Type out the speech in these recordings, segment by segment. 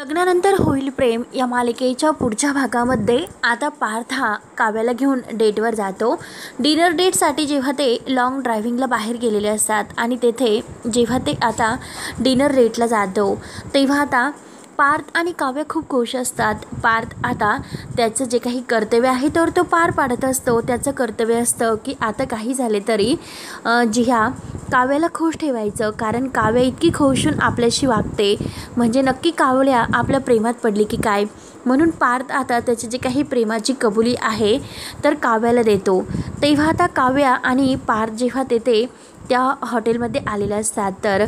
लग्नानंतर होईल प्रेम या मालिकेच्या पुढच्या भागामध्ये आता पार्थ हा काव्याला घेऊन डेटवर जातो। डिनर डेटसाठी जेव्हा ते लॉंग ड्रायव्हिंगला बाहेर गेलेले असतात आणि तेथे जेव्हा ते आता डिनर डेटला जातो तेव्हा आता पार्थ आणि काव्य खूप खुश असतात। पार्थ आता त्याचं जे काही कर्तव्य आहे तर तो पार पाडत असतो। त्याचं कर्तव्य असतं की आता काही झाले तरी ह्या काव्याला खुश ठेवायचं, कारण काव्य इतकी खुश होऊन आपल्याशी वागते म्हणजे नक्की काव्या आपल्या प्रेमात पडली की काय। म्हणून पार्थ आता त्याची जी काही प्रेमाची कबुली आहे तर काव्याला देतो। तेव्हा आता काव्या आणि पार्थ जेव्हा तेथे त्या हॉटेलमध्ये आलेले असतात तर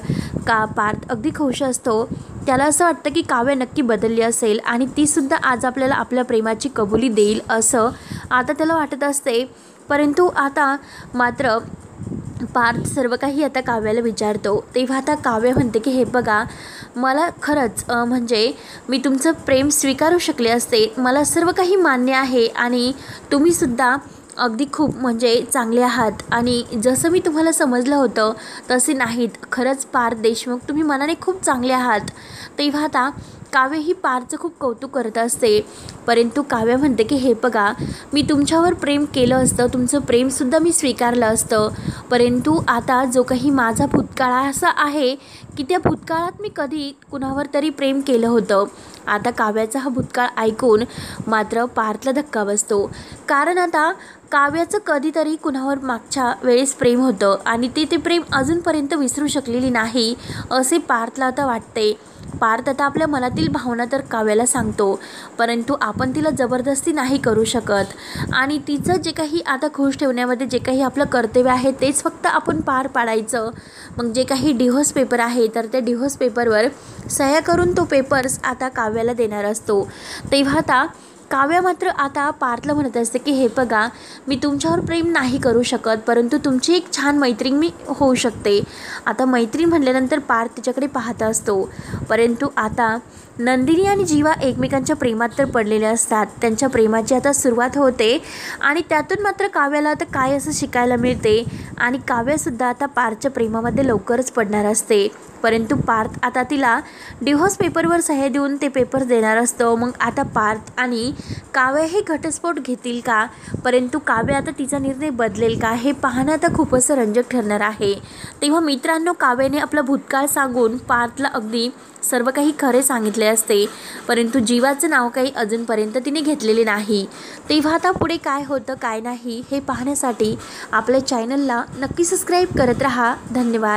पार्थ अगदी खुश असतो। त्याला असं वाटतं की काव्य नक्की बदलली असेल आणि तीसुद्धा आज आपल्याला आपल्या प्रेमाची कबुली देईल असं आता त्याला वाटत असते। परंतु आता मात्र पार्थ सर्व काही आता काव्याला विचारतो। तेव्हा आता काव्य म्हणते की हे बघा, मला खरंच म्हणजे मी तुमचं प्रेम स्वीकारू शकले असते, मला सर्व काही मान्य आहे आणि तुम्हीसुद्धा अगदी खूप म्हणजे चांगले आहात आणि जसं मी तुम्हाला समजलं होतं तसे नाहीत। खरंच पार्थ देशमुख, तुम्ही मनाने खूप चांगले आहात। तेव्हा आता काव्य ही पार्थचं खूप कौतुक करत असते। परंतु काव्य म्हणते की हे बघा, मी तुमच्यावर प्रेम केलं असतं, तुमचं प्रेमसुद्धा मी स्वीकारलं असतं, परंतु आता जो काही माझा भूतकाळ असा आहे की त्या भूतकाळात मी कधी कुणावर तरी प्रेम केलं होतं। आता काव्याचा हा भूतकाळ ऐकून मात्र पार्थला धक्का बसतो, कारण आता काव्याचं कधीतरी कुणावर मागच्या वेळेस प्रेम होतं आणि ते प्रेम अजूनपर्यंत विसरू शकलेली नाही असे पार्थला आता वाटते। पार्थ आता आपल्या मनातील भावना तर काव्याला सांगतो, परंतु आपण तिला जबरदस्ती नाही करू शकत आणि तिचं जे काही आता खुश ठेवण्यामध्ये जे काही आपलं कर्तव्य आहे तेच फक्त आपण पार पाडायचं। मग जे काही डिव्होर्स पेपर आहे तर त्या डिव्होर्स पेपरवर सह्या करून तो पेपर्स आता काव्याला देणार असतो। तेव्हा आता काव्य मात्र आता पार्थला म्हणत असते की हे बघा, मी तुमच्यावर प्रेम नाही करू शकत, परंतु तुमची एक छान मैत्रीण मी होऊ शकते। आता मैत्रीण म्हणल्यानंतर पार्थ तिच्याकडे पाहत असतो, परंतु आता नंदिनी आणि जीवा एकमेकांच्या प्रेमात तर पडलेल्या असतात। त्यांच्या प्रेमाची आता सुरुवात होते आणि त्यातून मात्र काव्याला आता काय असं शिकायला मिळते आणि काव्यसुद्धा आता पार्थच्या प्रेमामध्ये लवकरच पडणार असते। परंतु पार्थ आता तिला डिव्होर्स पेपरवर सह्या देऊन ते पेपर देणार असतो। मग आता पार्थ आणि काव्य हे घटस्फोट घेतील का, परंतु काव्य आता तिचा निर्णय बदलेल का, हे पाहणं आता खूप असं रंजक ठरणार आहे। तेव्हा मित्रांनो, काव्याने आपला भूतकाळ सांगून पार्थला अगदी सर्व काही खरे सांगितले असते, परंतु जीवाचं नाव काही अजूनपर्यंत तिने घेतलेले नाही। तेव्हा आता पुढे काय होतं काय नाही हे पाहण्यासाठी आपल्या चॅनलला नक्की सबस्क्राईब करत राहा। धन्यवाद।